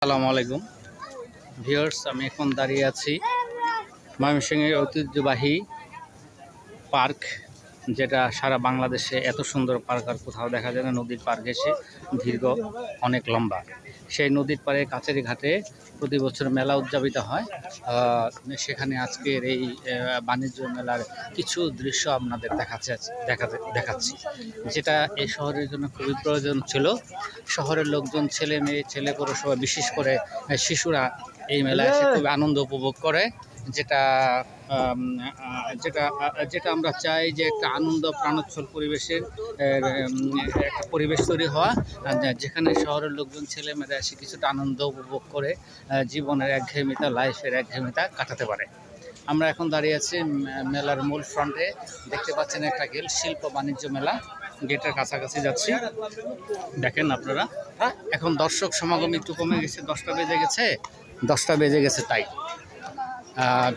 আসসালামু আলাইকুম ভিউয়ার্স, আমি এখন দাঁড়িয়ে আছি ময়মনসিংহের ঐতিহ্যবাহী পার্ক, যেটা সারা বাংলাদেশে এত সুন্দর পার্ক আর কোথাও দেখা যায় না। নদীর পার্ক এসে দীর্ঘ অনেক লম্বা, সেই নদীর পাড়ে কাছেরি ঘাটে প্রতি বছর মেলা উদযাপিত হয়। সেখানে আজকের এই বাণিজ্য মেলার কিছু দৃশ্য আপনাদের দেখাচ্ছি, যেটা এই শহরের জন্য খুবই প্রয়োজন ছিল। শহরের লোকজন, ছেলে মেয়ে, ছেলে পৌরসভা, বিশেষ করে শিশুরা এই মেলায় এসে খুব আনন্দ উপভোগ করে। যেটা যেটা যেটা আমরা চাই যে একটা আনন্দ প্রাণোচ্ছল পরিবেশের একটা পরিবেশ তৈরি হওয়া, যেখানে শহরের লোকজন, ছেলেমেয়েরা এসে কিছুটা আনন্দ উপভোগ করে জীবনের একঘেয়েমিতা, লাইফের একঘেয়েমিতা কাটাতে পারে। আমরা এখন দাঁড়িয়ে আছি মেলার মূল ফ্রন্টে। দেখতে পাচ্ছেন একটা গেট, শিল্প বাণিজ্য মেলা। গেটের কাছাকাছি যাচ্ছি, দেখেন আপনারা। এখন দর্শক সমাগম একটু কমে গেছে, 10টা বেজে গেছে তাই।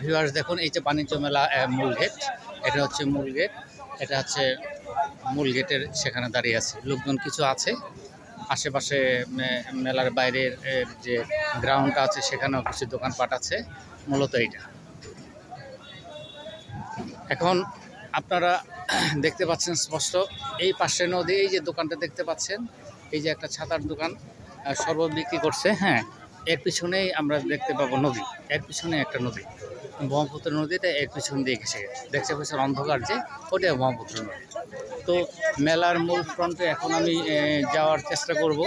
ভিউয়ার্স দেখুন, এই যে বাণিজ্য মেলা মূল গেট, এটা হচ্ছে মূল গেট। এটা হচ্ছে মূল গেটের সেখানে দাঁড়িয়ে আছে লোকজন কিছু আছে। আশেপাশে মেলার বাইরের যে গ্রাউন্ডটা আছে সেখানেও কিছু দোকানপাট আছে। মূলত এইটা এখন আপনারা দেখতে পাচ্ছেন স্পষ্ট। এই পাশে নদী, এই যে দোকানটা দেখতে পাচ্ছেন, এই যে একটা ছাতার দোকান, শরবত বিক্রি করছে। হ্যাঁ, এর পিছনেই আমরা দেখতে পাবো নদী, এর পিছনে একটা নদী, ব্রহ্মপুত্র নদীটা এর পিছন দিয়ে ঘেসে দেখতে পাচ্ছেন অন্ধকার, যে ওটা ব্রহ্মপুত্র নদী। তো মেলার মূল ফ্রন্টে এখন আমি যাওয়ার চেষ্টা করব,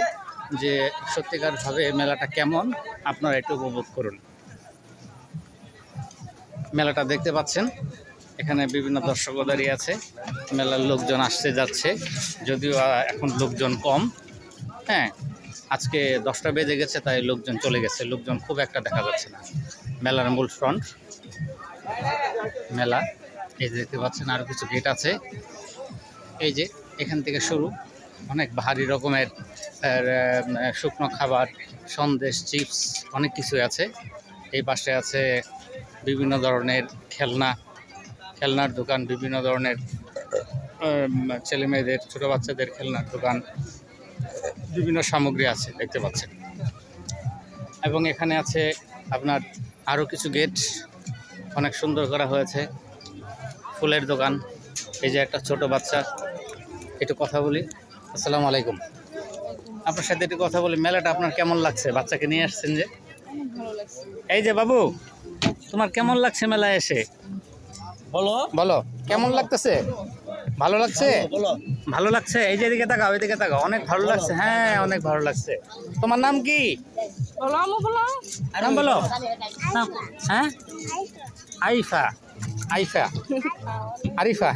যে সত্যিকারভাবে মেলাটা কেমন আপনারা একটু উপভোগ করুন। মেলাটা দেখতে পাচ্ছেন, এখানে বিভিন্ন দর্শকও দাঁড়িয়ে আছে। মেলার লোকজন আসছে যাচ্ছে, যদিও এখন লোকজন কম। হ্যাঁ, আজকে 10টা বেজে গেছে তাই লোকজন চলে গেছে, লোকজন খুব একটা দেখা যাচ্ছে না। মেলার মূল ফ্রন্ট মেলা, এই যে দেখতে পাচ্ছেন আরও কিছু গেট আছে। এই যে এখান থেকে শুরু, অনেক ভারী রকমের শুকনো খাবার, সন্দেশ, চিপস, অনেক কিছু আছে। এই পাশে আছে বিভিন্ন ধরনের খেলনার দোকান, বিভিন্ন ধরনের ছেলে মেয়েদের, ছোটো বাচ্চাদের খেলনার দোকান, বিভিন্ন সামগ্রী আছে দেখতে পাচ্ছেন। এবং এখানে আছে আপনার আরও কিছু গেট, অনেক সুন্দর করা হয়েছে। ফুলের দোকান, এই যে একটা ছোট বাচ্চা, একটু কথা বলি। আসসালামু আলাইকুম, আপনার সাথে একটু কথা বলি। মেলাটা আপনার কেমন লাগছে? বাচ্চাকে নিয়ে আসছেন যে, এই যে বাবু, তোমার কেমন লাগছে মেলায় এসে? বলো কেমন লাগতেছে? ভালো লাগছে? ভালো লাগছে? এই যে এদিকে তাকাও, এদিকে তাকাও, অনেক ভালো লাগছে। হ্যাঁ, অনেক ভালো লাগছে। তোমার নাম কি? নাম বলো। হ্যাঁ, আরিফা।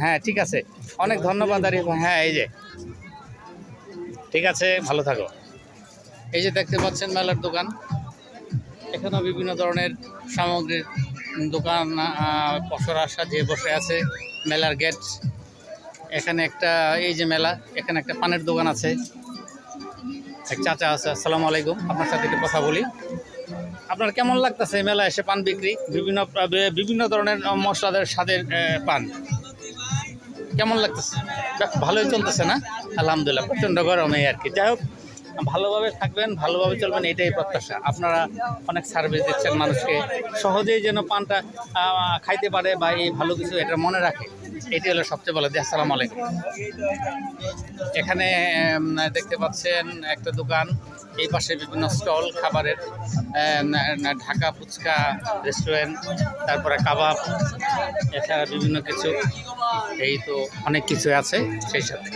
হ্যাঁ, ঠিক আছে, অনেক ধন্যবাদ আরিফা। হ্যাঁ, এই যে ঠিক আছে, ভালো থাকো। এই যে দেখতে পাচ্ছেন মেলার দোকান, এখানেও বিভিন্ন ধরনের সামগ্রীর দোকান পসরা সাজিয়ে বসে আছে। মেলার গেট, এখানে একটা, এই যে মেলা, এখানে একটা পানের দোকান আছে, এক চাচা আছে। আসসালামু আলাইকুম, আপনার সাথে একটু কথা বলি। আপনার কেমন লাগতেছে মেলা এসে? পান বিক্রি, বিভিন্ন ধরনের মশলাদার স্বাদের পান কেমন লাগতেছে? ভালোই চলতেছে না? আলহামদুলিল্লাহ, প্রচণ্ড গরমে আর কি। যাই হোক, ভালোভাবে থাকবেন, ভালোভাবে চলবেন, এটাই প্রত্যাশা। আপনারা অনেক সার্ভিস দিচ্ছেন মানুষকে, সহজেই যেন পানটা খাইতে পারে বা এই ভালো কিছু এটা মনে রাখে, এটি হলো সবচেয়ে ভালো। আসসালামু আলাইকুম। এখানে দেখতে পাচ্ছেন একটা দোকান, এই পাশে বিভিন্ন স্টল খাবারের, ঢাকা ফুচকা রেস্টুরেন্ট, তারপরে কাবাব, এছাড়া বিভিন্ন কিছু, এই তো অনেক কিছু আছে সেই সাথে।